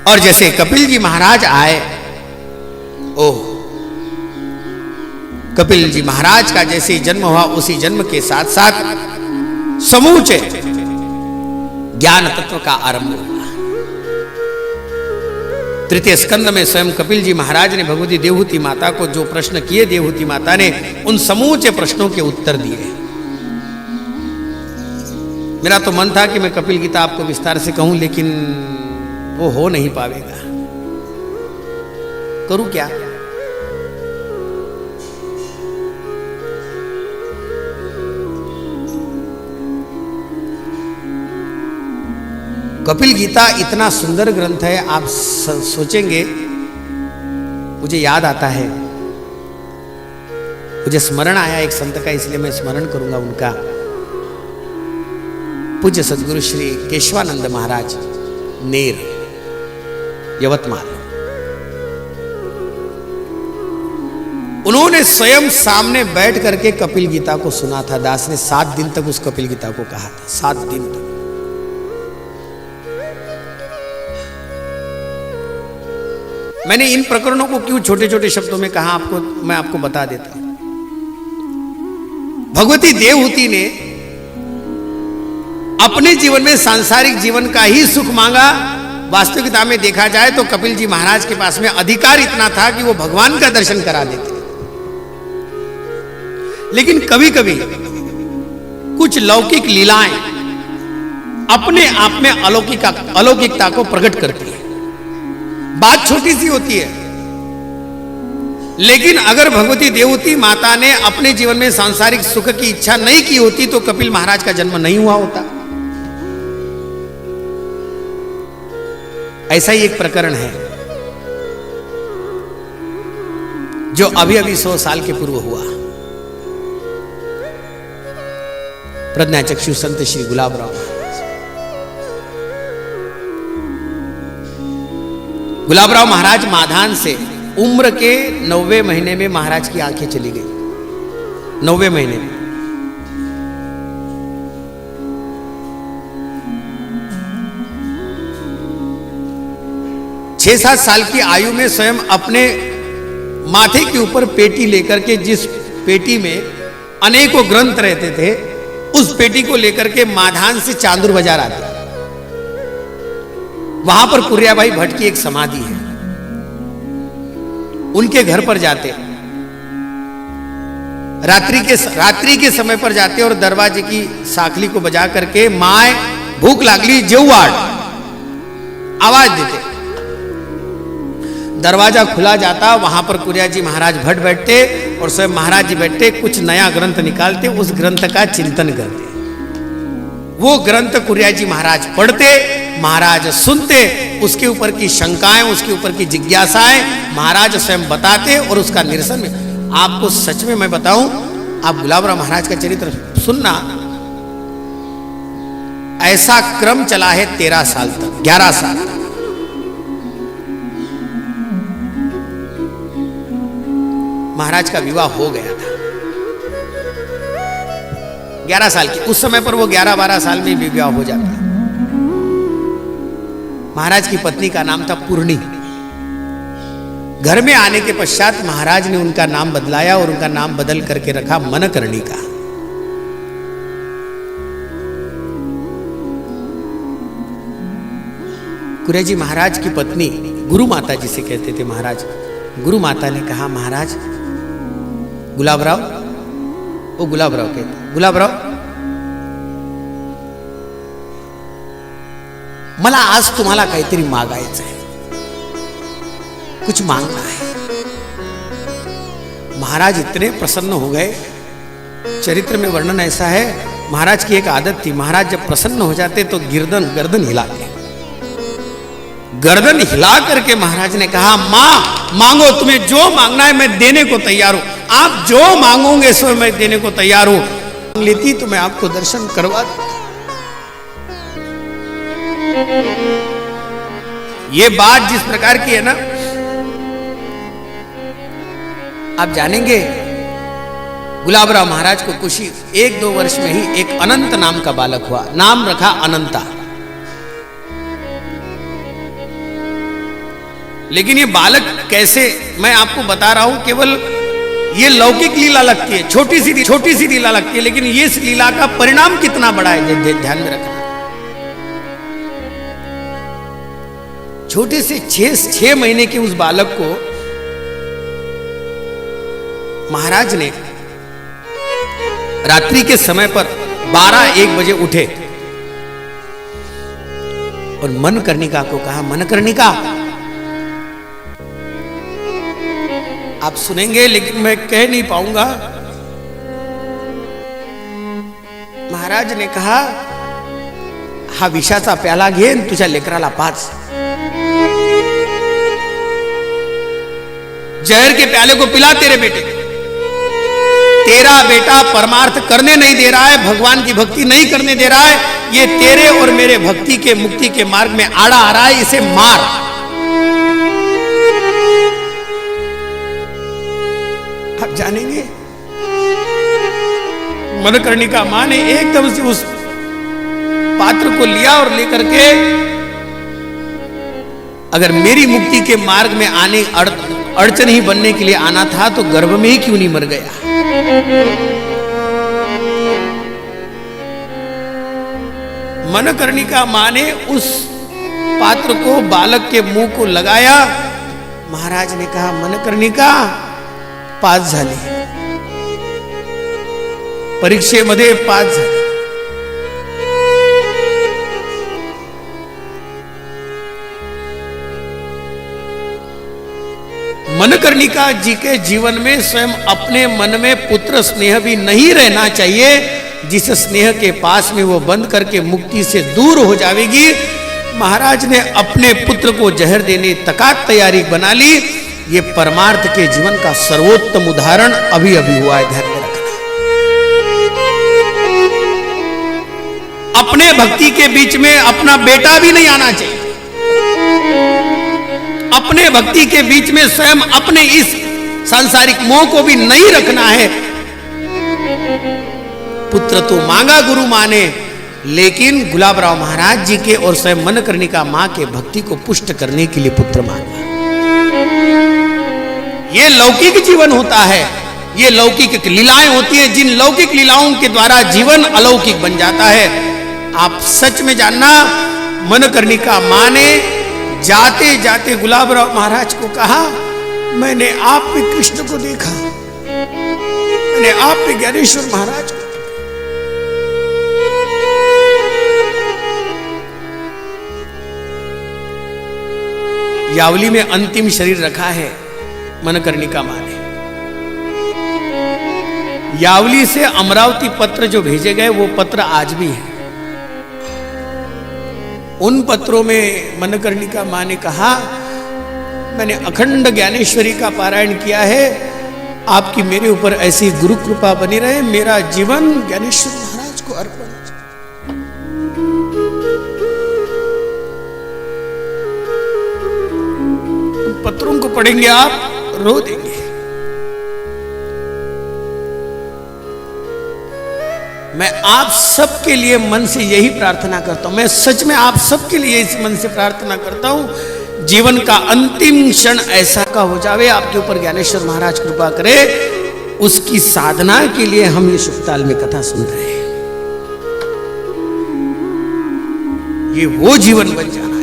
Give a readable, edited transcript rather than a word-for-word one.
और जैसे कपिल जी महाराज आए, ओह, कपिल जी महाराज का जैसे ही जन्म हुआ उसी जन्म के साथ साथ समूचे ज्ञान तत्व का आरंभ हुआ। तृतीय स्कंद में स्वयं कपिल जी महाराज ने भगवती देवहूति माता को जो प्रश्न किए, देवहूति माता ने उन समूचे प्रश्नों के उत्तर दिए। मेरा तो मन था कि मैं कपिल गीता आपको विस्तार से कहूं, लेकिन वो हो नहीं पाएगा। करूं क्या? कपिल गीता इतना सुंदर ग्रंथ है, आप सोचेंगे। मुझे याद आता है, मुझे स्मरण आया एक संत का, इसलिए मैं स्मरण करूंगा उनका। पूज्य सद्गुरु श्री केशवानंद महाराज, नेर, यवतमाल। उन्होंने स्वयं सामने बैठ करके कपिल गीता को सुना था। दास ने 7 दिन तक उस कपिल गीता को कहा था, 7 दिन तक। मैंने इन प्रकरणों को क्यों छोटे छोटे शब्दों में कहा, मैं आपको बता देता हूं। भगवती देवहूति ने अपने जीवन में सांसारिक जीवन का ही सुख मांगा। वास्तविकता में देखा जाए तो कपिल जी महाराज के पास में अधिकार इतना था कि वो भगवान का दर्शन करा देते। लेकिन कभी कभी कुछ लौकिक लीलाएं अपने आप में अलौकिकता को प्रकट करती है। बात छोटी सी होती है, लेकिन अगर भगवती देवहूति माता ने अपने जीवन में सांसारिक सुख की इच्छा नहीं की होती तो कपिल महाराज का जन्म नहीं हुआ होता। ऐसा ही एक प्रकरण है जो अभी 100 साल के पूर्व हुआ। प्रज्ञाचक्षु संत श्री गुलाबराव महाराज माधान से उम्र के 90वें महीने में महाराज की आंखें चली गई। 90वें महीने में छह 7 साल की आयु में स्वयं अपने माथे के ऊपर पेटी लेकर के, जिस पेटी में अनेकों ग्रंथ रहते थे, उस पेटी को लेकर के माधान से चांदूर बाजार आते। वहां पर कुरियाबाई भट्ट की एक समाधि है, उनके घर पर जाते। रात्रि के समय पर जाते और दरवाजे की साखली को बजा करके माए भूख लागली जेवाड़ आवाज देते। दरवाजा खुला जाता, वहां पर कुरिया जी महाराज भट्ट बैठते और स्वयं महाराज जी बैठते, कुछ नया ग्रंथ निकालते, उस ग्रंथ का चिंतन करते। वो ग्रंथ कुरिया जी महाराज पढ़ते, महाराज सुनते, उसके ऊपर की शंकाएं, उसके ऊपर की जिज्ञासाएं महाराज स्वयं बताते और उसका निरसन में। आपको सच में मैं बताऊं, आप गुलाबराव महाराज का चरित्र सुनना, ऐसा क्रम चला है 13 साल तक, 11 साल तक। महाराज का विवाह हो गया था 11 साल की। उस समय पर वो 11-12 साल में विवाह हो जाता। महाराज की पत्नी का नाम था पूर्णी। घर में आने के पश्चात महाराज ने उनका नाम बदलाया और उनका नाम बदल करके रखा मनकर्णिका। कुरिया जी महाराज की पत्नी गुरु माता जिसे कहते थे महाराज, गुरु माता ने कहा, महाराज गुलाबराव, वो गुलाबराव कहते, गुलाबराव मला आज तुम्हाला काहीतरी मागायचं आहे, कुछ मांगना है। महाराज इतने प्रसन्न हो गए। चरित्र में वर्णन ऐसा है, महाराज की एक आदत थी, महाराज जब प्रसन्न हो जाते तो गर्दन हिलाते। गर्दन हिला करके महाराज ने कहा, मां मांगो, तुम्हें जो मांगना है मैं देने को तैयार हूं, आप जो मांगोगे सो मैं देने को तैयार हूं। मांग लेती तो मैं आपको दर्शन करवा देता। ये बात जिस प्रकार की है ना, आप जानेंगे गुलाबराव महाराज को कुछ 1-2 वर्ष में ही एक अनंत नाम का बालक हुआ, नाम रखा अनंता। लेकिन ये बालक कैसे, मैं आपको बता रहा हूं, केवल ये लौकिक लीला लगती है, छोटी सी लीला लगती है, लेकिन ये इस लीला का परिणाम कितना बड़ा है, ध्यान में रखना। छोटे से 6 महीने के उस बालक को महाराज ने रात्रि के समय पर 12-1 बजे उठे और मनकर्णिका को कहा, मनकर्णिका, आप सुनेंगे लेकिन मैं कह नहीं पाऊंगा। महाराज ने कहा, हा विषाचा प्याला घेन तुझ्या लेकराला पाच, जहर के प्याले को पिला तेरे बेटे। तेरा बेटा परमार्थ करने नहीं दे रहा है, भगवान की भक्ति नहीं करने दे रहा है, ये तेरे और मेरे भक्ति के मुक्ति के मार्ग में आड़ा आ रहा है, इसे मार। आप जानेंगे मनकर्णिका मां ने एकदम से उस पात्र को लिया और लेकर के, अगर मेरी मुक्ति के मार्ग में आने अड़चन ही बनने के लिए आना था तो गर्भ में ही क्यों नहीं मर गया। मनकर्णिका मां ने उस पात्र को बालक के मुंह को लगाया। महाराज ने कहा, मनकर्णिका, पास झाली, परीक्षेमध्ये पास झाली। मनकर्णिका जी के जीवन में स्वयं अपने मन में पुत्र स्नेह भी नहीं रहना चाहिए, जिस स्नेह के पास में वो बंद करके मुक्ति से दूर हो जाएगी। महाराज ने अपने पुत्र को जहर देने तक तैयारी बना ली। ये परमार्थ के जीवन का सर्वोत्तम उदाहरण अभी अभी हुआ है, ध्यान में रखना। अपने भक्ति के बीच में अपना बेटा भी नहीं आना चाहिए। अपने भक्ति के बीच में स्वयं अपने इस सांसारिक मोह को भी नहीं रखना है। पुत्र तो मांगा गुरु माने, लेकिन गुलाबराव महाराज जी के और स्वयं मनकर्णिका मां के भक्ति को पुष्ट करने के लिए पुत्र मांगा। ये लौकिक जीवन होता है, ये लौकिक लीलाएं होती हैं, जिन लौकिक लीलाओं के द्वारा जीवन अलौकिक बन जाता है। आप सच में जानना, मनकर्णिका मां ने जाते जाते गुलाबराव महाराज को कहा, मैंने आप में कृष्ण को देखा, मैंने आप में ज्ञानेश्वर महाराज को देखा। यावली में अंतिम शरीर रखा है मनकर्णिका मां ने। यावली से अमरावती पत्र जो भेजे गए वो पत्र आज भी है। उन पत्रों में मनकर्णिका मां ने कहा, मैंने अखंड ज्ञानेश्वरी का पारायण किया है, आपकी मेरे ऊपर ऐसी गुरु कृपा बनी रहे, मेरा जीवन ज्ञानेश्वर महाराज को अर्पण। पत्रों को पढ़ेंगे आप रो देंगे। मैं आप सबके लिए मन से यही प्रार्थना करता हूं, मैं सच में आप सबके लिए इस मन से प्रार्थना करता हूं, जीवन का अंतिम क्षण ऐसा का हो जावे, आपके ऊपर ज्ञानेश्वर महाराज कृपा करे। उसकी साधना के लिए हम ये शुभताल में कथा सुन रहे हैं। ये वो जीवन बन जाना।